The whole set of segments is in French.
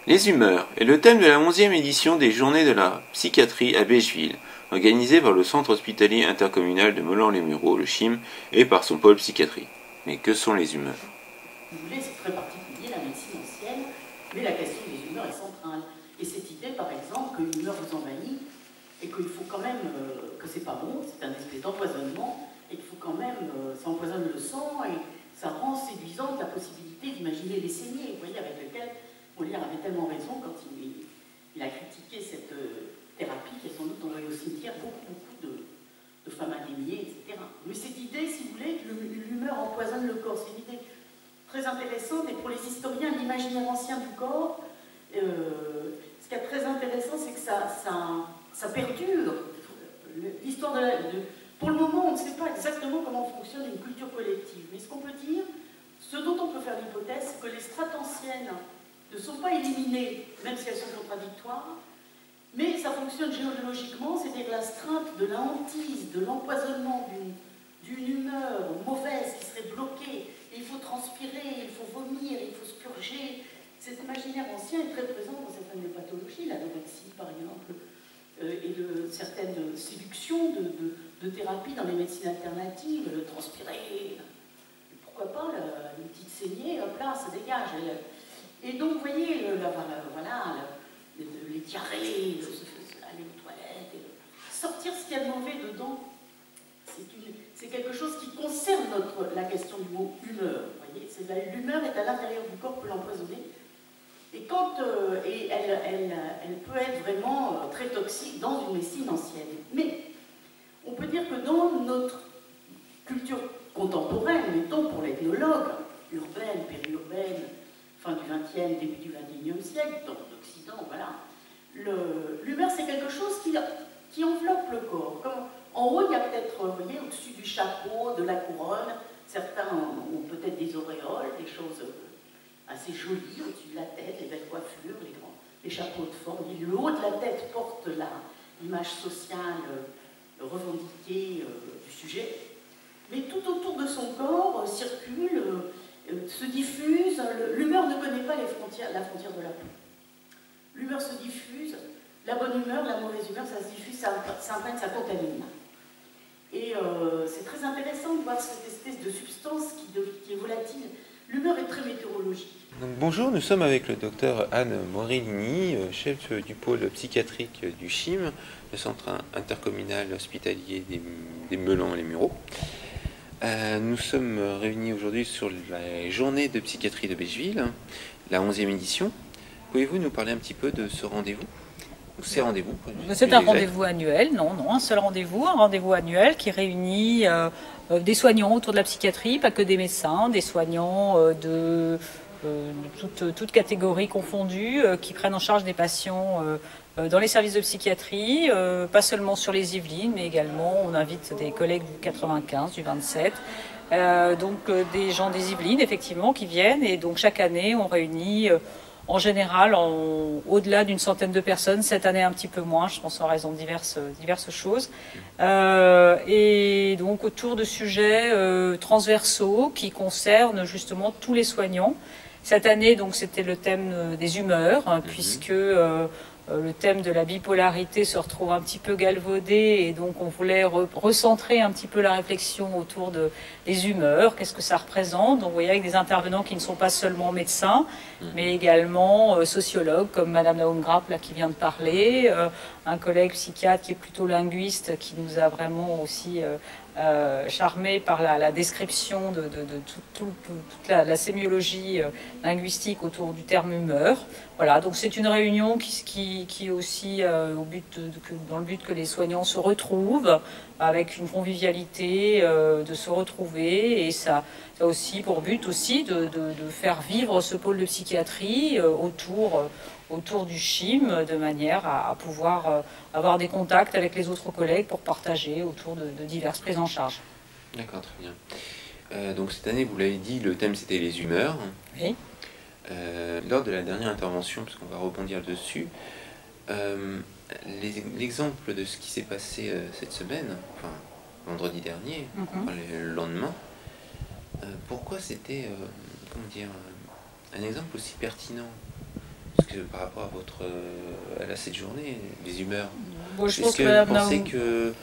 Les humeurs est le thème de la 11e édition des Journées de la psychiatrie à Beigeville, organisée par le Centre hospitalier intercommunal de Mollans-les-Mureaux, le CHIM, et par son pôle psychiatrie. Mais que sont les humeurs? Si vous voulez, c'est très particulier, la médecine ancienne, mais la question des humeurs est centrale. Et cette idée, par exemple, que l'humeur vous envahit, et qu'il faut quand même, que c'est pas bon, c'est un espèce d'empoisonnement, et qu'il faut quand même, ça empoisonne le sang, et ça rend séduisante la possibilité d'imaginer les saignées, vous voyez, avec lequel Molière avait tellement raison quand il a critiqué cette thérapie qui est sans doute envoyée au cimetière beaucoup de femmes indéniées, etc. Mais cette idée, si vous voulez, que l'humeur empoisonne le corps, c'est une idée très intéressante, et pour les historiens, l'imaginaire ancien du corps, ce qui est très intéressant, c'est que ça perdure. L'histoire pour le moment, on ne sait pas exactement comment fonctionne une culture collective, mais ce qu'on peut dire, ce dont on peut faire l'hypothèse, c'est que les strates anciennes ne sont pas éliminées, même si elles sont contradictoires, mais ça fonctionne géologiquement, c'est-à-dire la strate de la hantise, de l'empoisonnement d'une humeur mauvaise qui serait bloquée. Et il faut transpirer, il faut vomir, il faut se purger. Cet imaginaire ancien est très présent dans certaines pathologies, l'anorexie par exemple, et certaines séductions de thérapie dans les médecines alternatives, le transpirer, pourquoi pas, une petite saignée, hop là, ça dégage. Et donc, vous voyez, les diarrhées, aller aux toilettes, sortir ce qu'il y a de mauvais dedans, c'est quelque chose qui concerne la question du mot humeur. L'humeur est à l'intérieur du corps, peut l'empoisonner. Et, elle peut être vraiment très toxique dans une médecine ancienne. Mais on peut dire que dans notre culture contemporaine, mettons pour l'ethnologue, urbaine, périurbaine, fin du XXe, début du XXIe siècle, dans l'Occident, voilà, l'humeur c'est quelque chose qui enveloppe le corps. En haut, il y a peut-être, vous voyez, au-dessus du chapeau, de la couronne, certains ont peut-être des auréoles, des choses assez jolies au-dessus de la tête, les belles coiffures, les chapeaux de forme. Le haut de la tête porte l'image sociale revendiquée du sujet. Mais tout autour de son corps circule, se diffuse. L'humeur ne connaît pas la frontière de la peau. L'humeur se diffuse, la bonne humeur, la mauvaise humeur, ça se diffuse, ça imprègne, ça contamine. Et c'est très intéressant de voir cette espèce de substance qui est volatile. L'humeur est très météorologique. Donc, bonjour, nous sommes avec le docteur Anne Morellini, chef du pôle psychiatrique du CHIM, le centre intercommunal hospitalier des Mollans-les-Mureaux. Nous sommes réunis aujourd'hui sur la journée de psychiatrie de Beigeville, la 11e édition. Pouvez-vous nous parler un petit peu de ce rendez-vous? Ces rendez-vous? C'est un rendez-vous annuel, un seul rendez-vous, un rendez-vous annuel qui réunit des soignants autour de la psychiatrie, pas que des médecins, des soignants de toutes catégories confondues, qui prennent en charge des patients dans les services de psychiatrie, pas seulement sur les Yvelines, mais également on invite des collègues du 95, du 27, des gens des Yvelines effectivement qui viennent, et donc chaque année on réunit en général au-delà d'une centaine de personnes, cette année un petit peu moins, je pense en raison de diverses choses, et donc autour de sujets transversaux qui concernent justement tous les soignants. Cette année, donc, c'était le thème des humeurs, puisque le thème de la bipolarité se retrouve un petit peu galvaudé, et donc on voulait recentrer un petit peu la réflexion autour des humeurs, qu'est-ce que ça représente. Donc vous voyez, avec des intervenants qui ne sont pas seulement médecins, mais également sociologues, comme Madame Naoum Grapp, là, qui vient de parler, un collègue psychiatre qui est plutôt linguiste, qui nous a vraiment aussi charmé par la description de toute la sémiologie linguistique autour du terme humeur. Voilà, donc c'est une réunion qui est aussi dans le but que les soignants se retrouvent, avec une convivialité, de se retrouver, et ça a aussi pour but aussi de faire vivre ce pôle de psychiatrie autour du CHIM, de manière à pouvoir avoir des contacts avec les autres collègues pour partager autour de diverses prises en charge. D'accord, très bien. Donc cette année, vous l'avez dit, le thème c'était les humeurs. Oui. Lors de la dernière intervention, parce qu'on va rebondir dessus, l'exemple de ce qui s'est passé cette semaine, enfin vendredi dernier, le lendemain, pourquoi c'était, un exemple aussi pertinent Parce que par rapport à cette journée, des humeurs, Bon, je est-ce pense que que vous pensez que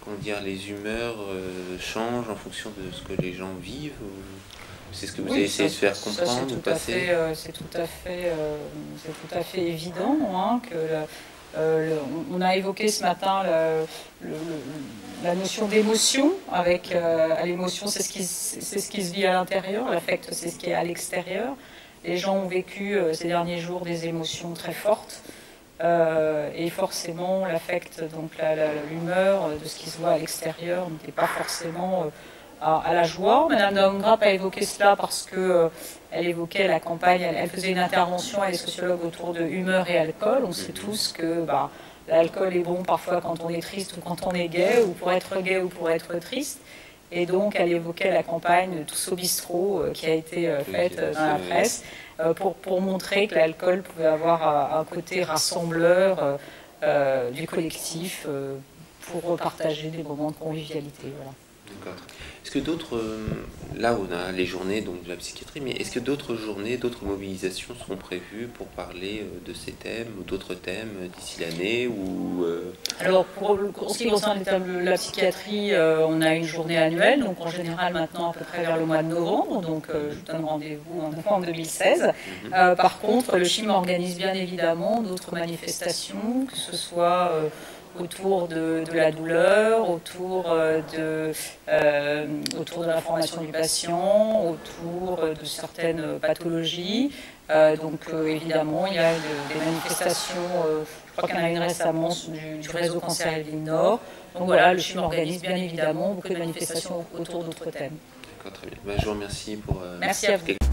comment dire, les humeurs changent en fonction de ce que les gens vivent c'est ce que vous avez essayé de faire comprendre ou passer? C'est tout à fait évident hein, que on a évoqué ce matin la notion d'émotion. Avec l'émotion, c'est ce qui se vit à l'intérieur, l'affect, c'est ce qui est à l'extérieur. Les gens ont vécu ces derniers jours des émotions très fortes. Et forcément, l'affect, donc l'humeur de ce qui se voit à l'extérieur n'était pas forcément à la joie. Madame Daumgrap a évoqué cela parce que elle évoquait la campagne, elle faisait une intervention avec les sociologues autour de humeur et alcool. On sait tous que l'alcool est bon parfois quand on est triste ou quand on est gai, ou pour être gai ou pour être triste. Et donc, elle évoquait la campagne Tous au bistrot qui a été faite dans la presse pour montrer que l'alcool pouvait avoir un côté rassembleur du collectif pour partager des moments de convivialité. Voilà. D'accord. Est-ce que d'autres, là on a les journées donc, de la psychiatrie, mais est-ce que d'autres journées, d'autres mobilisations seront prévues pour parler de ces thèmes ou d'autres thèmes d'ici l'année ou Alors, en ce qui concerne les thèmes de la psychiatrie, on a une journée annuelle, donc en général maintenant à peu près vers le mois de novembre, donc je vous donne rendez-vous en novembre 2016. Par contre, le CHIM organise bien évidemment d'autres manifestations, que ce soit autour de la douleur, autour de l'information du patient, autour de certaines pathologies. Donc évidemment, il y a des manifestations, je crois qu'il y en a une récemment du réseau Cancer et Ville Nord. Donc voilà, le CHIM organise bien évidemment beaucoup de manifestations autour d'autres thèmes. D'accord, très bien. Je vous remercie pour... Merci à vous.